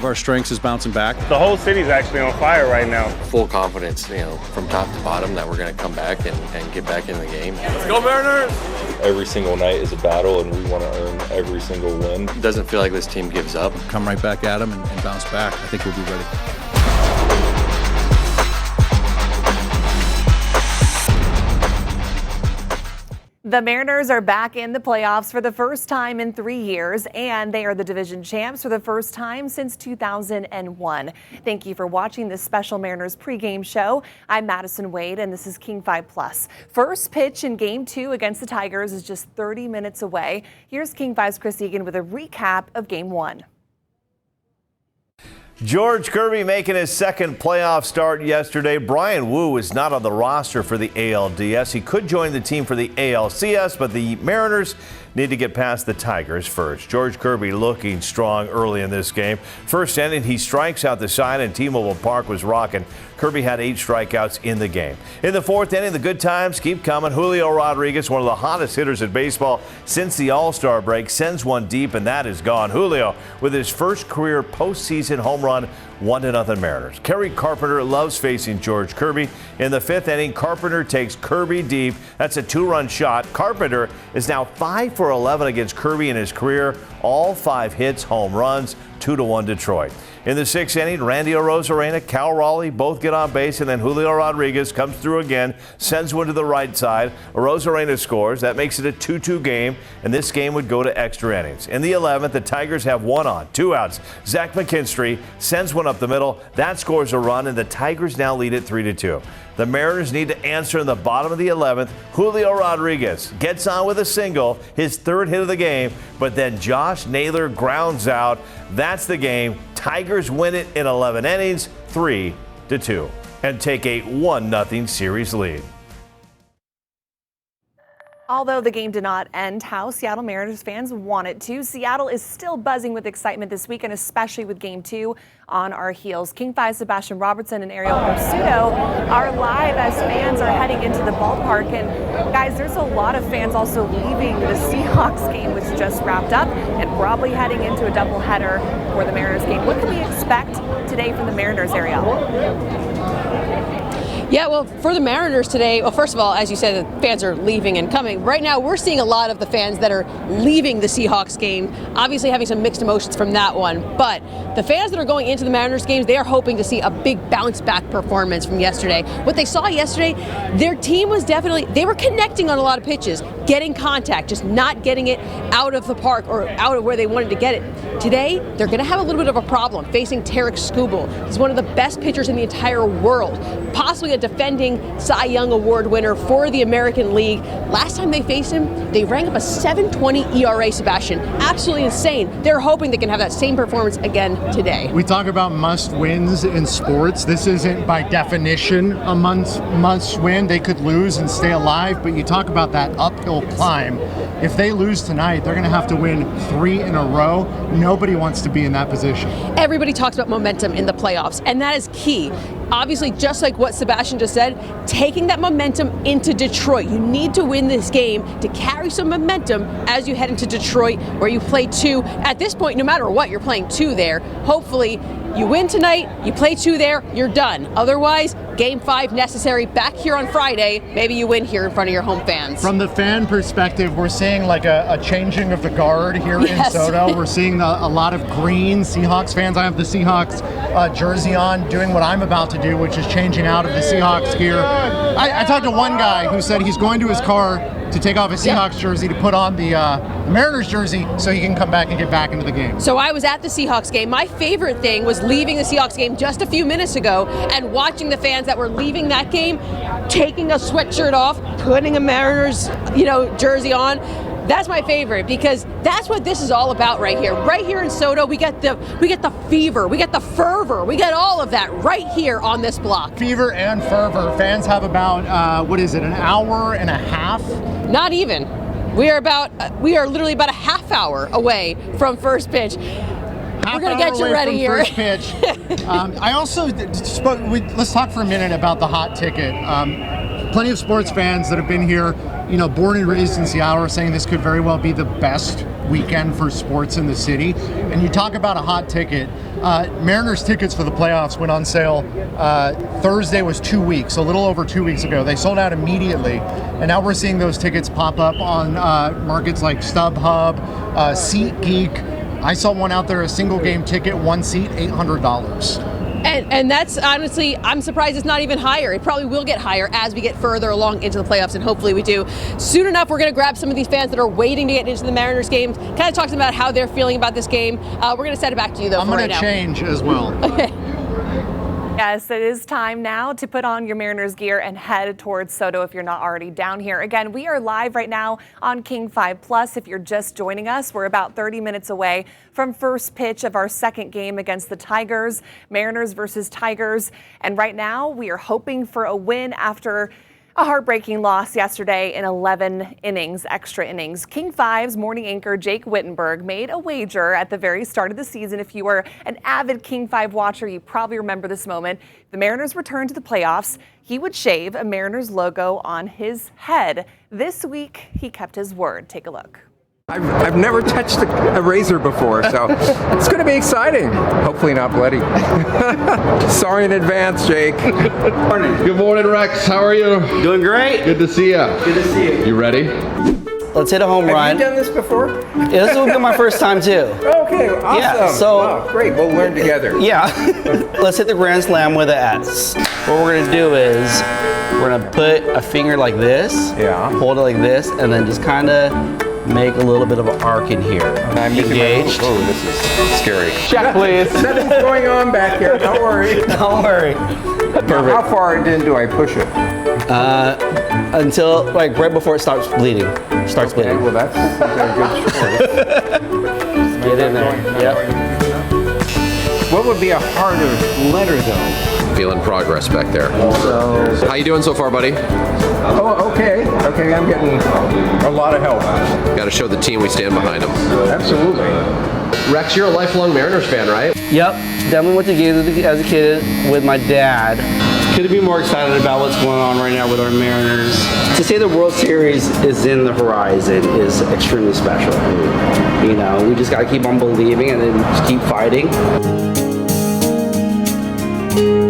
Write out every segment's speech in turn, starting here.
of our strengths is bouncing back. The whole city's actually on fire right now. Full confidence, from top to bottom that we're going to come back and get back in the game. Let's go Mariners! Every single night is a battle, and we want to earn every single win. It doesn't feel like this team gives up. Come right back at them and bounce back. I think we'll be ready. The Mariners are back in the playoffs for the first time in 3 years, and they are the division champs for the first time since 2001. Thank you for watching this special Mariners pregame show. I'm Madison Wade, and this is King 5 Plus. First pitch in Game 2 against the Tigers is just 30 minutes away. Here's King 5's Chris Egan with a recap of Game 1. George Kirby making his second playoff start yesterday. Brian Wu is not on the roster for the ALDS. He could join the team for the ALCS, but the Mariners need to get past the Tigers first. George Kirby looking strong early in this game. First inning, he strikes out the side, and T-Mobile Park was rocking. Kirby had 8 strikeouts in the game. In the fourth inning, the good times keep coming. Julio Rodriguez, one of the hottest hitters in baseball since the All-Star break, sends one deep, and that is gone. Julio with his first career postseason home run, 1-0 Mariners. Kerry Carpenter loves facing George Kirby. In the fifth inning, Carpenter takes Kirby deep. That's a 2-run shot. Carpenter is now 5 for 11 against Kirby in his career. All 5 hits, home runs, 2-1 Detroit. In the sixth inning, Randy Arozarena, Cal Raleigh both get on base, and then Julio Rodriguez comes through again, sends one to the right side. Arozarena scores. That makes it a 2-2 game, and this game would go to extra innings. In the 11th, the Tigers have 1 on, 2 outs. Zach McKinstry sends one up the middle. That scores a run, and the Tigers now lead it 3-2. The Mariners need to answer in the bottom of the 11th. Julio Rodriguez gets on with a single, his 3rd hit of the game, but then Josh Naylor grounds out. That's the game. Tigers win it in 11 innings, 3-2, and take a 1-0 series lead. Although the game did not end how Seattle Mariners fans want it to, Seattle is still buzzing with excitement this week, and especially with Game 2 on our heels. King 5 Sebastian Robertson and Arielle Orsuto are live as fans are heading into the ballpark. And guys, there's a lot of fans also leaving the Seahawks game, which just wrapped up, and probably heading into a doubleheader for the Mariners game. What can we expect today from the Mariners, Arielle? Yeah, well, for the Mariners today, well, first of all, as you said, the fans are leaving and coming. Right now, we're seeing a lot of the fans that are leaving the Seahawks game, obviously having some mixed emotions from that one. But the fans that are going into the Mariners games, they are hoping to see a big bounce-back performance from yesterday. What they saw yesterday, their team was definitely, they were connecting on a lot of pitches, getting contact, just not getting it out of the park or out of where they wanted to get it. Today, they're going to have a little bit of a problem facing Tarek Skubal. He's one of the best pitchers in the entire world, possibly a defending Cy Young Award winner for the American League. Last time they faced him, they rang up a 7.20 ERA, Sebastian. Absolutely insane. They're hoping they can have that same performance again today. We talk about must wins in sports. This isn't by definition a must win. They could lose and stay alive, but you talk about that uphill climb. If they lose tonight, they're going to have to win 3 in a row. Nobody wants to be in that position. Everybody talks about momentum in the playoffs, and that is key. Obviously, just like what Sebastian just said, taking that momentum into Detroit. You need to win this game to carry some momentum as you head into Detroit, where you play 2. At this point, no matter what, you're playing 2 there. Hopefully, you win tonight, you play 2 there, you're done. Otherwise, Game 5 necessary back here on Friday. Maybe you win here in front of your home fans. From the fan perspective, we're seeing like a changing of the guard here in Soto. We're seeing a lot of green Seahawks fans. I have the Seahawks jersey on, doing what I'm about to do, which is changing out of the Seahawks gear. I talked to one guy who said he's going to his car to take off his Seahawks jersey to put on the Mariners jersey so he can come back and get back into the game. So I was at the Seahawks game. My favorite thing was leaving the Seahawks game just a few minutes ago and watching the fans that were leaving that game, taking a sweatshirt off, putting a Mariners, jersey on. That's my favorite, because that's what this is all about right here. Right here in Soto, we get the fever, we get the fervor, we get all of that right here on this block. Fever and fervor. Fans have about an hour and a half? Not even. We are literally about a half hour away from first pitch. We're going to get you ready here. First pitch. I also spoke. Let's talk for a minute about the hot ticket. Plenty of sports fans that have been here, born and raised in Seattle, are saying this could very well be the best weekend for sports in the city. And you talk about a hot ticket. Mariners tickets for the playoffs went on sale Thursday was 2 weeks, a little over 2 weeks ago. They sold out immediately, and now we're seeing those tickets pop up on markets like StubHub, SeatGeek. I saw one out there, a single game ticket, one seat, $800. And that's honestly, I'm surprised it's not even higher. It probably will get higher as we get further along into the playoffs, and hopefully we do. Soon enough, we're going to grab some of these fans that are waiting to get into the Mariners game, kind of talk to them about how they're feeling about this game. We're going to send it back to you, though, I'm going to change as well. Okay. Yes, it is time now to put on your Mariners gear and head towards Soto if you're not already down here. Again, we are live right now on King 5 Plus. If you're just joining us, we're about 30 minutes away from first pitch of our second game against the Tigers, Mariners versus Tigers. And right now, we are hoping for a win after a heartbreaking loss yesterday in 11 innings, extra innings. King 5's morning anchor Jake Wittenberg made a wager at the very start of the season. If you were an avid King 5 watcher, you probably remember this moment. The Mariners returned to the playoffs. He would shave a Mariners logo on his head. This week, he kept his word. Take a look. I've never touched a razor before, so it's going to be exciting. Hopefully not bloody. Sorry in advance, Jake. Good morning, Rex. How are you? Doing great. Good to see you. Good to see you. You ready? Let's hit a home run. Have you done this before? Yeah, this will be my first time too. Okay, awesome. Yeah, so wow, great. We'll learn together. Yeah. Let's hit the grand slam with an S. What we're gonna do is we're gonna put a finger like this. Yeah. Hold it like this, and then just kind of make a little bit of an arc in here. I'm engaged. Oh, this is scary. Check, please. Nothing's going on back here. Don't worry. Don't worry. Perfect. How far in do I push it? Until like right before it starts bleeding. Okay, well that's a good choice. Get in there. Yep. What would be a harder letter though? Feeling progress back there. So, How you doing so far, buddy? Oh, okay. Okay, I'm getting a lot of help. Got to show the team we stand behind them. Absolutely. Rex, you're a lifelong Mariners fan, right? yep. Definitely went to games as a kid with my dad. Couldn't be more excited about what's going on right now with our Mariners. To say the World Series is in the horizon is extremely special. You know, we just got to keep on believing and then just keep fighting.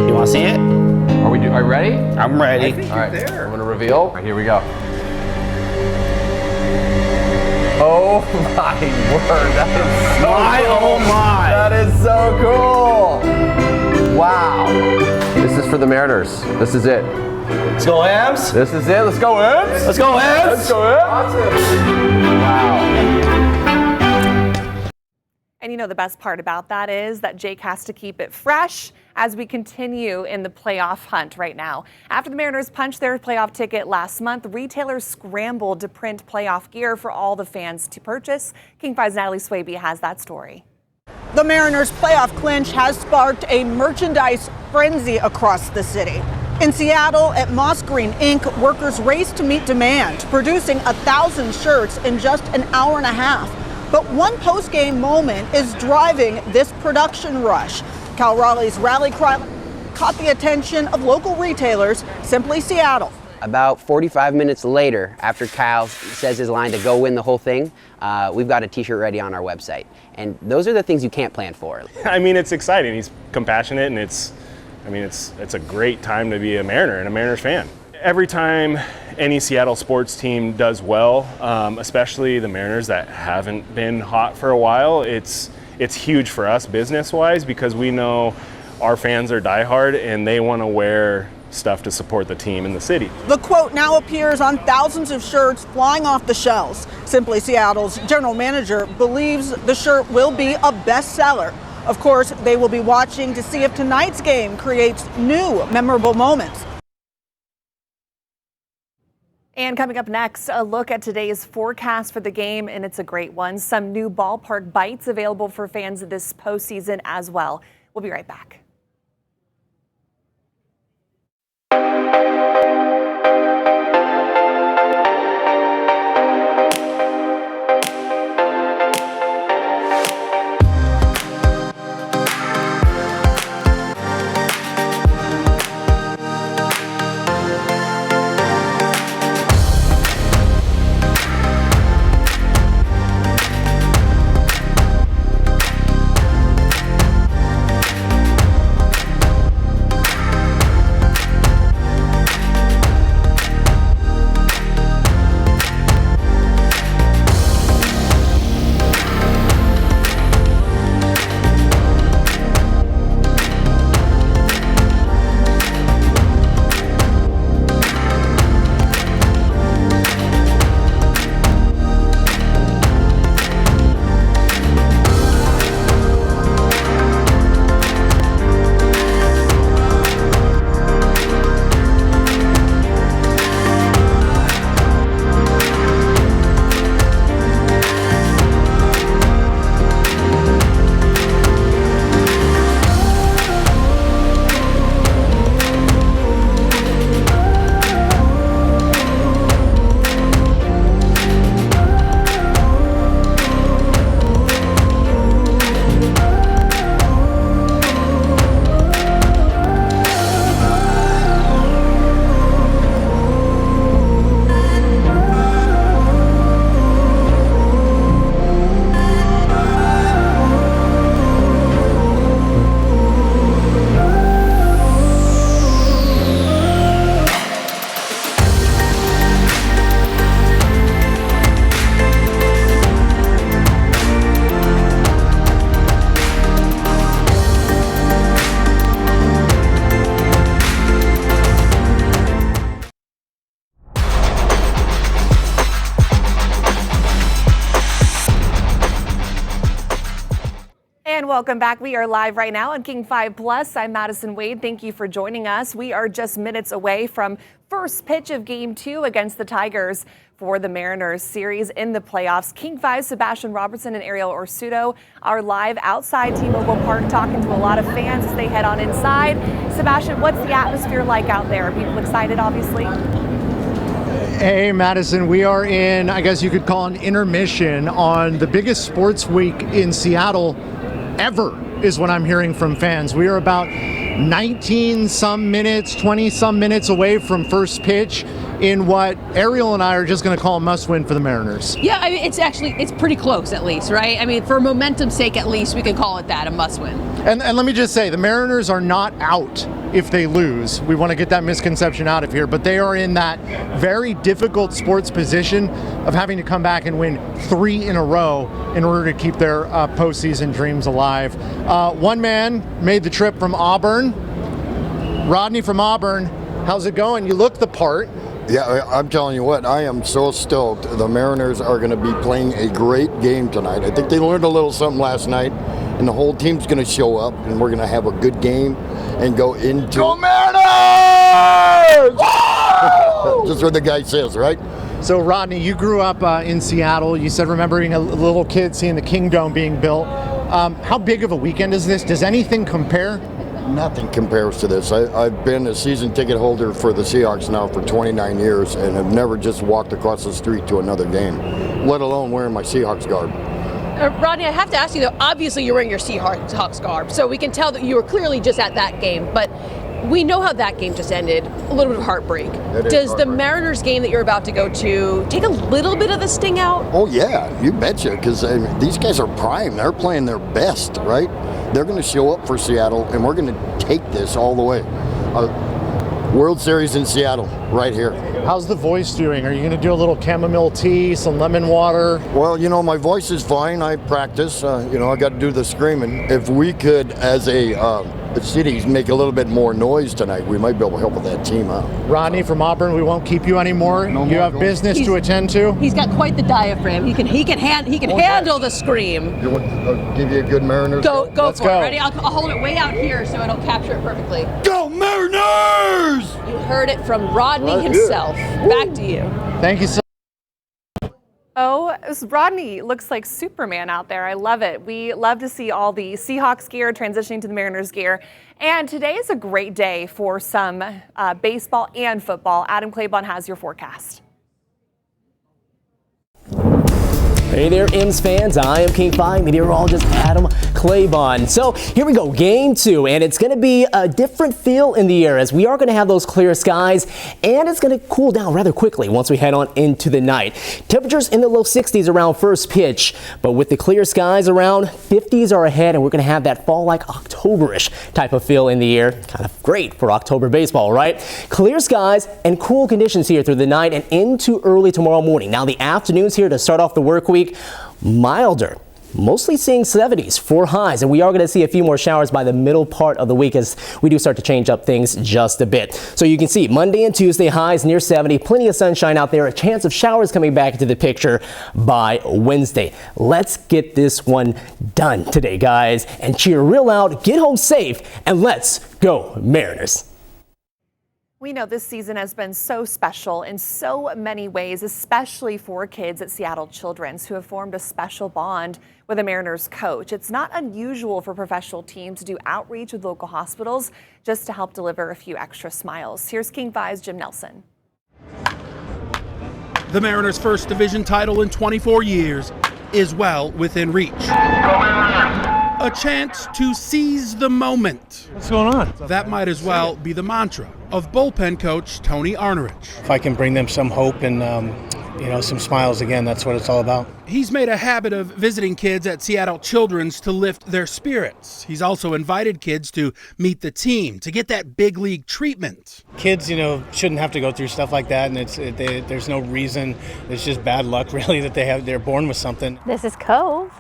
You want to see it? Are you ready? I'm ready. All right, I'm going to reveal. All right, here we go. Oh my word, that is so Oh my! That is so cool. Wow. This is for the Mariners. This is it. Let's go, Hams. This is it. Let's go, Eds. Let's go, Hams. Let's go, Eds. Awesome. Wow. And you know the best part about that is that Jake has to keep it fresh as we continue in the playoff hunt right now. After the Mariners punched their playoff ticket last month, retailers scrambled to print playoff gear for all the fans to purchase. King 5's Natalie Swaby has that story. The Mariners' playoff clinch has sparked a merchandise frenzy across the city. In Seattle, at Moss Green Inc., workers raced to meet demand, producing 1,000 shirts in just an hour and a half. But one post-game moment is driving this production rush. Cal Raleigh's rally cry caught the attention of local retailers, Simply Seattle. About 45 minutes later, after Kyle says his line to go win the whole thing, we've got a t-shirt ready on our website. And those are the things you can't plan for. I mean, it's exciting. He's compassionate, and it's a great time to be a Mariner and a Mariners fan. Every time any Seattle sports team does well, especially the Mariners that haven't been hot for a while, it's huge for us business-wise because we know our fans are diehard and they want to wear stuff to support the team in the city. The quote now appears on thousands of shirts flying off the shelves. Simply Seattle's general manager believes the shirt will be a bestseller. Of course, they will be watching to see if tonight's game creates new memorable moments. And coming up next, a look at today's forecast for the game, and it's a great one. Some new ballpark bites available for fans this postseason as well. We'll be right back. And welcome back. We are live right now on King 5 Plus. I'm Madison Wade. Thank you for joining us. We are just minutes away from first pitch of Game 2 against the Tigers for the Mariners series in the playoffs. King 5 Sebastian Robertson and Arielle Orsuto are live outside T-Mobile Park talking to a lot of fans as they head on inside. Sebastian, what's the atmosphere like out there? Are people excited, obviously? Hey, Madison, we are in, I guess you could call an intermission on the biggest sports week in Seattle ever, is what I'm hearing from fans. We are about 19 some minutes, 20 some minutes away from first pitch in what Arielle and I are just going to call a must win for the Mariners. Yeah, I mean, it's pretty close at least, right? I mean, for momentum's sake at least, we can call it that, a must win. And let me just say, the Mariners are not out if they lose. We want to get that misconception out of here, but they are in that very difficult sports position of having to come back and win 3 in a row in order to keep their postseason dreams alive. One man made the trip from Auburn. Rodney from Auburn, how's it going? You look the part. Yeah, I'm telling you what, I am so stoked. The Mariners are going to be playing a great game tonight. I think they learned a little something last night, and the whole team's going to show up, and we're going to have a good game and go into... Go Mariners! Just what the guy says, right? So, Rodney, you grew up in Seattle. You said remembering a little kid seeing the Kingdome being built. How big of a weekend is this? Does anything compare? Nothing compares to this. I've been a season ticket holder for the Seahawks now for 29 years and have never just walked across the street to another game, let alone wearing my Seahawks garb. Rodney, I have to ask you though, obviously you're wearing your Seahawks garb, so we can tell that you were clearly just at that game, but we know how that game just ended, a little bit of heartbreak. Does the Mariners game that you're about to go to take a little bit of the sting out? Oh yeah, you betcha, because these guys are prime. They're playing their best, right? They're going to show up for Seattle, and we're going to take this all the way. World Series in Seattle, right here. How's the voice doing? Are you going to do a little chamomile tea, some lemon water? Well, you know, my voice is fine. I practice. You know, I got to do the screaming. If we could, as a city, make a little bit more noise tonight, we might be able to help with that team out. Rodney from Auburn, we won't keep you anymore. You have business to attend to. He's got quite the diaphragm. He can handle the scream. You want give you a good Mariners? Go for Let's it. go. Ready? I'll hold it way out here so it'll capture it perfectly. Go Mariners! You heard it from Rodney himself. Back to you. Thank you so much. Oh, Rodney looks like Superman out there. I love it. We love to see all the Seahawks gear transitioning to the Mariners gear. And today is a great day for some baseball and football. Adam Claybon has your forecast. Hey there, M's fans. I am King 5 meteorologist Adam Claybon. So here we go, Game 2, and it's going to be a different feel in the air as we are going to have those clear skies, and it's going to cool down rather quickly once we head on into the night. Temperatures in the low 60s around first pitch, but with the clear skies around, 50s are ahead, and we're going to have that fall-like October-ish type of feel in the air. Kind of great for October baseball, right? Clear skies and cool conditions here through the night and into early tomorrow morning. Now the afternoons here to start off the work week, milder, mostly seeing 70s for highs, and we are going to see a few more showers by the middle part of the week as we do start to change up things just a bit. So you can see Monday and Tuesday highs near 70, plenty of sunshine out there, a chance of showers coming back into the picture by Wednesday. Let's get this one done today, guys, and cheer real loud, get home safe, and let's go Mariners. We know this season has been so special in so many ways, especially for kids at Seattle Children's who have formed a special bond with a Mariners coach. It's not unusual for professional teams to do outreach with local hospitals just to help deliver a few extra smiles. Here's King 5's Jim Nelson. The Mariners' first division title in 24 years is well within reach. A chance to seize the moment. What's going on? That might as well be the mantra of bullpen coach Tony Arnerich. If I can bring them some hope and some smiles again, that's what it's all about. He's made a habit of visiting kids at Seattle Children's to lift their spirits. He's also invited kids to meet the team to get that big league treatment. Kids, shouldn't have to go through stuff like that, and there's no reason. It's just bad luck, really, that they're born with something. This is Cove.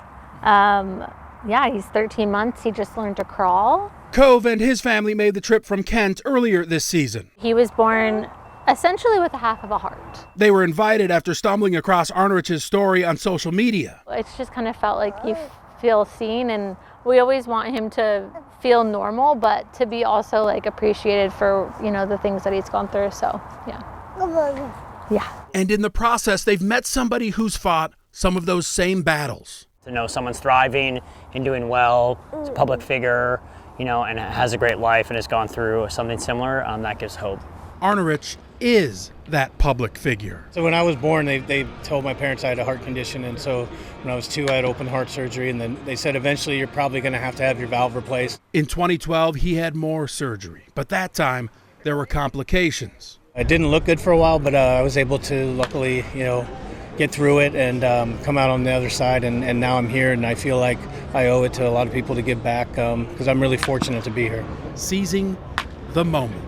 Yeah, he's 13 months. He just learned to crawl. Cove and his family made the trip from Kent earlier this season. He was born essentially with a half of a heart. They were invited after stumbling across Arnerich's story on social media. It's just kind of felt like you feel seen, and we always want him to feel normal, but to be also like appreciated for, you know, the things that he's gone through. So yeah. And in the process, they've met somebody who's fought some of those same battles. To know someone's thriving and doing well, is a public figure, you know, and has a great life and has gone through something similar, that gives hope. Arnerich is that public figure. So when I was born, they told my parents I had a heart condition, and so when I was 2, I had open heart surgery, and then they said eventually you're probably going to have your valve replaced. In 2012, he had more surgery, but that time there were complications. It didn't look good for a while, but I was able to luckily, you know, get through it and come out on the other side, and now I'm here, and I feel like I owe it to a lot of people to give back because I'm really fortunate to be here. Seizing the moment.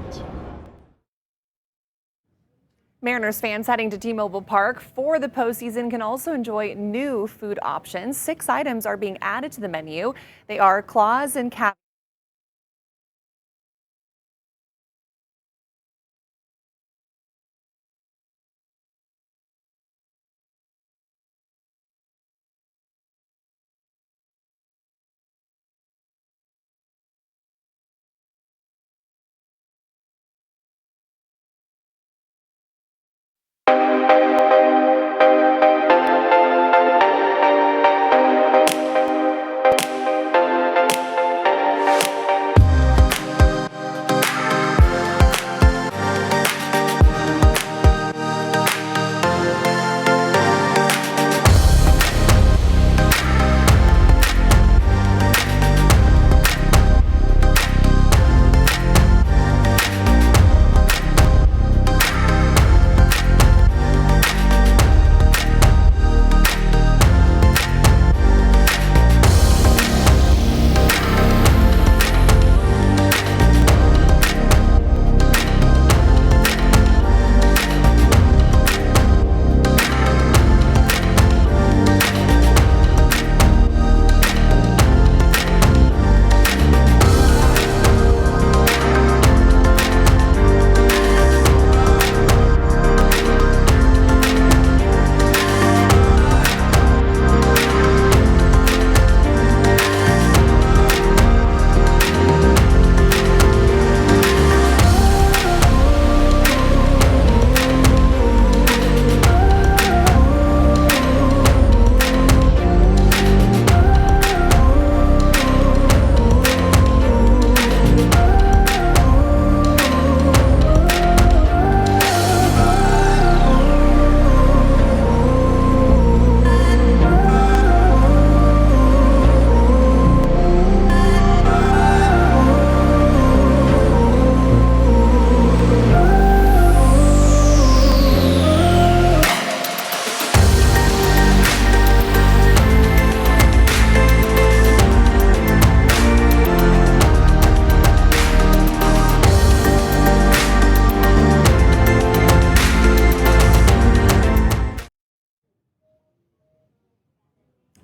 Mariners fans heading to T-Mobile Park for the postseason can also enjoy new food options. 6 items are being added to the menu. They are claws and caviar.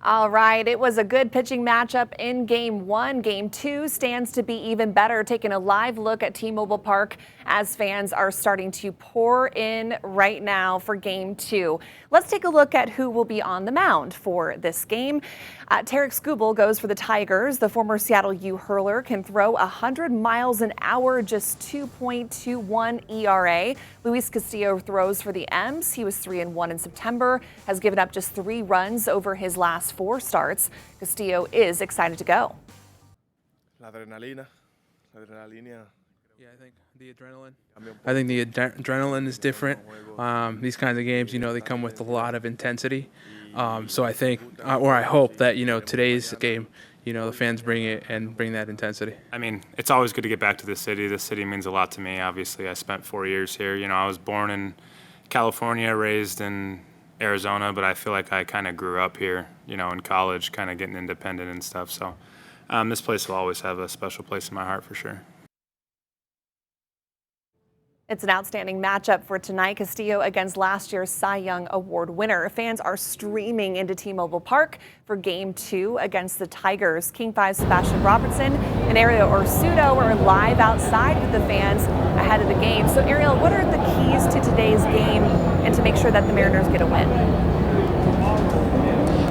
All right, it was a good pitching matchup in Game 1. Game 2 stands to be even better. Taking a live look at T-Mobile Park as fans are starting to pour in right now for Game 2. Let's take a look at who will be on the mound for this game. Tarek Skubal goes for the Tigers. The former Seattle U hurler can throw 100 miles an hour, just 2.21 ERA. Luis Castillo throws for the M's. He was 3-1 in September, has given up just 3 runs over his last 4 starts. Castillo is excited to go. La adrenalina. Yeah, I think the adrenaline. I think the adrenaline is different. These kinds of games, you know, they come with a lot of intensity. So I think, or I hope that, you know, today's game, you know, the fans bring it and bring that intensity. I mean, it's always good to get back to this city. This city means a lot to me. Obviously, I spent 4 years here. You know, I was born in California, raised in Arizona, but I feel like I kind of grew up here, you know, in college, kind of getting independent and stuff. So this place will always have a special place in my heart for sure. It's an outstanding matchup for tonight. Castillo against last year's Cy Young Award winner. Fans are streaming into T-Mobile Park for Game 2 against the Tigers. King 5 Sebastian Robertson and Arielle Orsuto are live outside with the fans ahead of the game. So Arielle, what are the keys to today's game and to make sure that the Mariners get a win?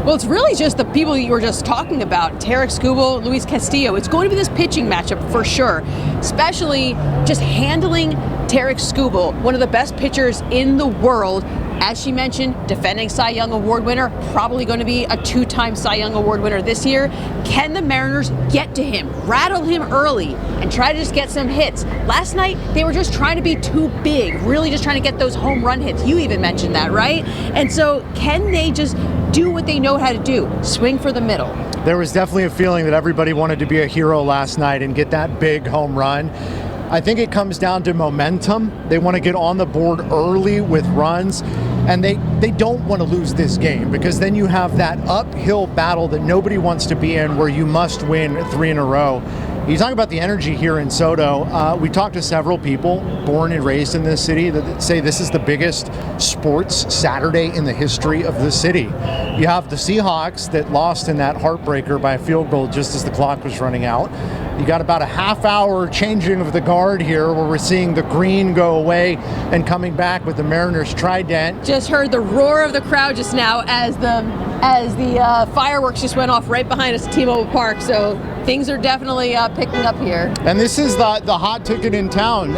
Well, it's really just the people you were just talking about, Tarek Skubal, Luis Castillo. It's going to be this pitching matchup for sure, especially just handling Tarek Skubal, one of the best pitchers in the world. As she mentioned, defending Cy Young Award winner, probably going to be a 2-time Cy Young Award winner this year. Can the Mariners get to him, rattle him early, and try to just get some hits? Last night, they were just trying to be too big, really just trying to get those home run hits. You even mentioned that, right? And so can they just do what they know how to do, swing for the middle? There was definitely a feeling that everybody wanted to be a hero last night and get that big home run. I think it comes down to momentum. They want to get on the board early with runs, and they don't want to lose this game, because then you have that uphill battle that nobody wants to be in, where you must win 3 in a row. You talk about the energy here in Soto. We talked to several people born and raised in this city that say this is the biggest sports Saturday in the history of the city. You have the Seahawks that lost in that heartbreaker by a field goal just as the clock was running out. You got about a half-hour changing of the guard here, where we're seeing the green go away and coming back with the Mariners trident. Just heard the roar of the crowd just now as the fireworks just went off right behind us at T-Mobile Park. So things are definitely picking up here. And this is the hot ticket in town.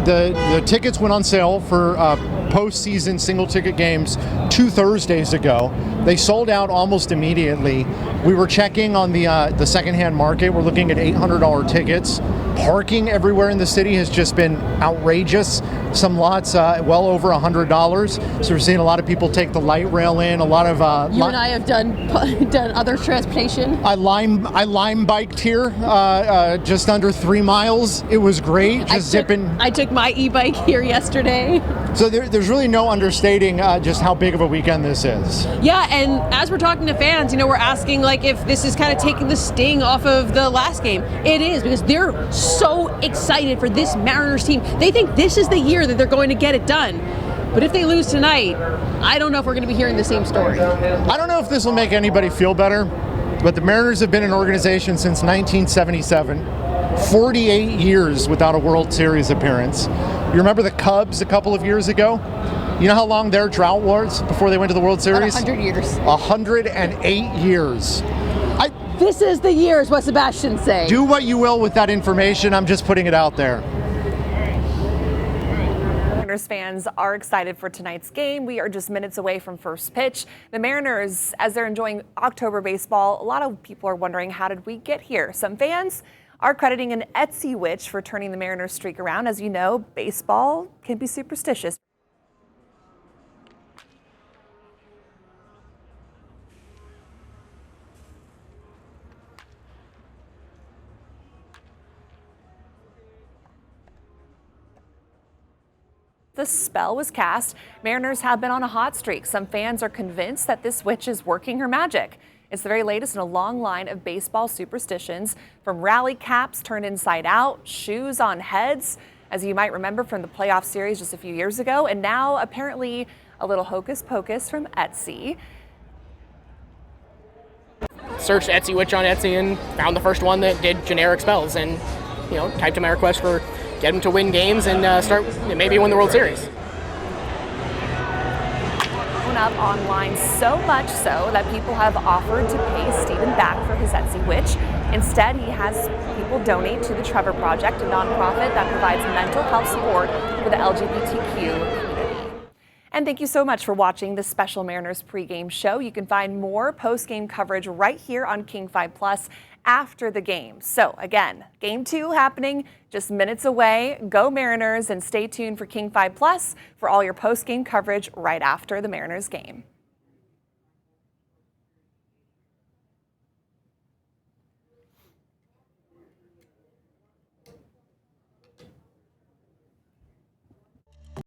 The tickets went on sale for postseason single ticket games 2 Thursdays ago. They sold out almost immediately. We were checking on the secondhand market. We're looking at $800 tickets. Parking everywhere in the city has just been outrageous. Some lots well over $100. So we're seeing a lot of people take the light rail in. A lot of you and I have done other transportation. I lime biked here just under 3 miles. It was great. I took my e-bike here yesterday. So there's really no understating just how big of a weekend this is. Yeah, and as we're talking to fans, we're asking if this is kind of taking the sting off of the last game. It is, because they're so excited for this Mariners team. They think this is the year that they're going to get it done. But if they lose tonight, I don't know if we're going to be hearing the same story. I don't know if this will make anybody feel better, but the Mariners have been an organization since 1977. 48 years without a World Series appearance. You remember the Cubs a couple of years ago? You know how long their drought was before they went to the World Series? 100 years. 108 years. This is the year, is what Sebastian saying. Do what you will with that information. I'm just putting it out there. Mariners fans are excited for tonight's game. We are just minutes away from first pitch. The Mariners, as they're enjoying October baseball, a lot of people are wondering, how did we get here? Some fans are crediting an Etsy witch for turning the Mariners streak around. As you know, baseball can be superstitious. The spell was cast. Mariners have been on a hot streak. Some fans are convinced that this witch is working her magic. It's the very latest in a long line of baseball superstitions, from rally caps turned inside out, shoes on heads, as you might remember from the playoff series just a few years ago, and now apparently a little hocus pocus from Etsy. Searched Etsy witch on Etsy and found the first one that did generic spells, and typed in my request for get them to win games and maybe win the World Series. Up online, so much so that people have offered to pay Stephen back for his Etsy witch. Instead, he has people donate to the Trevor Project, a nonprofit that provides mental health support for the LGBTQ community. And thank you so much for watching this special Mariners pregame show. You can find more post-game coverage right here on King 5 Plus after the game. So again, Game 2 happening just minutes away. Go Mariners, and stay tuned for King 5 Plus for all your post-game coverage right after the Mariners game.